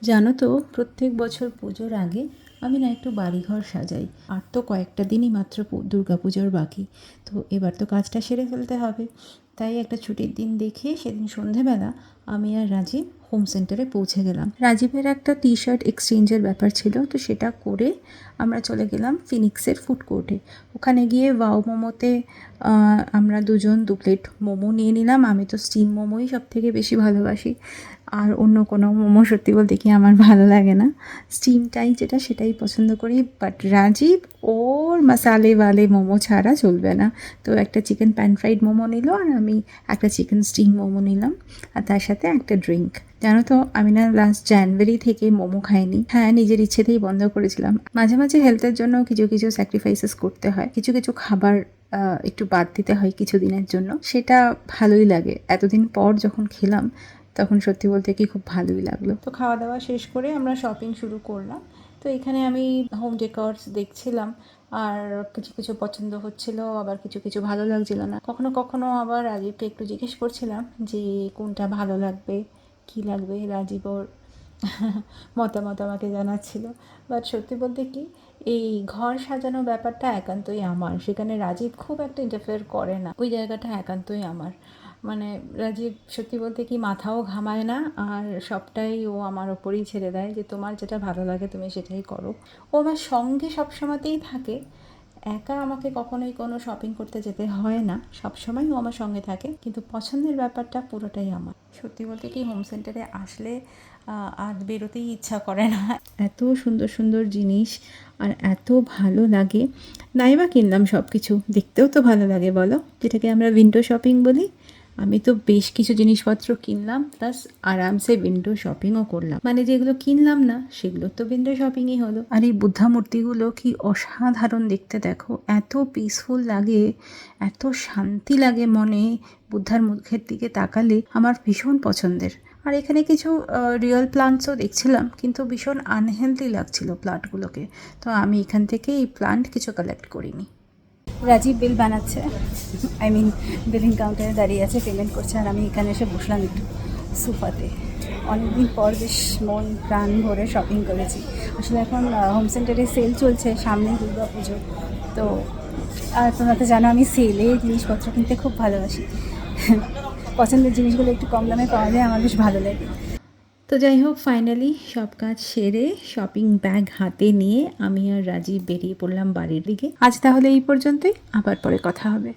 জানো তো, প্রত্যেক বছর পুজোর আগে আমি না একটু বাড়িঘর সাজাই। আর তো কয়েকটা দিনই মাত্র দুর্গা পুজোর বাকি। তো এবার তো কাজটা সেরে ফেলতে হবে। তাই একটা ছুটির দিন দেখে সেদিন সন্ধেবেলা আমি আর রাজীব হোম সেন্টারে পৌঁছে গেলাম। রাজীবের একটা টি শার্ট এক্সচেঞ্জের ব্যাপার ছিল, তো সেটা করে আমরা চলে গেলাম ফিনিক্সের ফুড কোর্টে। ওখানে গিয়ে ওয়াও মোমোতে আমরা দুজন 2 প্লেট মোমো নিয়ে নিলাম। আমি তো স্টিম মোমোই সব থেকে বেশি ভালোবাসি, আর অন্য কোনো মোমো সত্যি বলতে কি আমার ভালো লাগে না। স্টিমটাই যেটা সেটাই পছন্দ করি। বাট রাজীব ওর মশালেওয়ালে মোমো ছাড়া চলবে না। তো একটা চিকেন প্যান ফ্রাইড মোমো নিল, আর আমি একটা চিকেন স্টিম মোমো নিলাম, আর তার সাথে একটা ড্রিঙ্ক। জানো তো, আমি না লাস্ট জানুয়ারি থেকে মোমো খাইনি। হ্যাঁ, নিজের ইচ্ছেতেই বন্ধ করেছিলাম। মাঝে মাঝে হেলথের জন্য কিছু কিছু স্যাক্রিফাইসেস করতে হয়, কিছু কিছু খাবার একটু বাদ দিতে হয় কিছু দিনের জন্য। সেটা ভালোই লাগে। এতদিন পর যখন খেলাম তখন সত্যি বলতে কি খুব ভালোই লাগলো। তো খাওয়া দাওয়া শেষ করে আমরা শপিং শুরু করলাম। তো এখানে আমি হোম ডেকর্স দেখছিলাম, আর কিছু কিছু পছন্দ হচ্ছিল, আবার কিছু কিছু ভালো লাগছিল না। কখনো কখনো আবার রাজীবকে একটু জিজ্ঞেস করছিলাম যে কোনটা ভালো লাগবে, কী লাগবে। রাজীব ওর মতামত আমাকে জানাচ্ছিল। বাট সত্যি বলতে কি, এই ঘর সাজানো ব্যাপারটা একান্তই আমার। সেখানে রাজীব খুব একটা ইন্টারফেয়ার করে না, ওই জায়গাটা একান্তই আমার। মানে রাজীব সত্যি বলতে কি মাথাও ঘামায় না, আর সবটাই ও আমার ওপরেই ছেড়ে দেয় যে তোমার যেটা ভালো লাগে তুমি সেটাই করো। ও আমার সঙ্গে সবসময়তেই থাকে। একা আমাকে কখনোই কোনো শপিং করতে যেতে হয় না, সবসময় ও আমার সঙ্গে থাকে, কিন্তু পছন্দের ব্যাপারটা পুরোটাই আমার। সত্যি বলতে কি হোম সেন্টারে আসলে আর বেরোতেই ইচ্ছা করে না। এত সুন্দর সুন্দর জিনিস, আর এত ভালো লাগে। নাইবা কিনলাম সব কিছু, দেখতেও তো ভালো লাগে বলো, যেটাকে আমরা উইন্ডো শপিং বলি। আমি তো বেশ কিছু জিনিসপত্র কিনলাম, প্লাস আরামসে উইন্ডো শপিংও করলাম। মানে যেগুলো কিনলাম না সেগুলো তো উইন্ডো শপিংই হলো। আর এই বুদ্ধা মূর্তিগুলো কি অসাধারণ দেখতে, দেখো এত পিসফুল লাগে, এত শান্তি লাগে মনে বুদ্ধার মুখের দিকে তাকালে। আমার ভীষণ পছন্দের। আর এখানে কিছু রিয়েল প্লান্টসও দেখছিলাম, কিন্তু ভীষণ আনহেলদি লাগছিল প্লান্টগুলোকে। তো আমি এখান থেকে এই প্লান্ট কিছু কালেক্ট করিনি। রাজীব বিল বানাচ্ছে, বিলিং কাউন্টারে দাঁড়িয়ে আছে, পেমেন্ট করছে, আর আমি এখানে এসে বসলাম একটু সোফাতে। অনেকদিন পর বেশ মন প্রাণ ভরে শপিং করেছি। আসলে এখন হোম সেন্টারে সেল চলছে, সামনেই দুর্গা পুজো। তো আর তোমরা তো জানো আমি সেলে জিনিসপত্র কিনতে খুব ভালোবাসি। পছন্দের জিনিসগুলো একটু কম দামে পাওয়া যায়, আমার বেশ ভালো লাগে। তো যাই হোক, ফাইনালি সব কাজ সেরে শপিং ব্যাগ হাতে নিয়ে আমি আর রাজীব বেরিয়ে পড়লাম বাড়ির দিকে। আজ তাহলে এই পর্যন্তই, আবার পরে কথা হবে।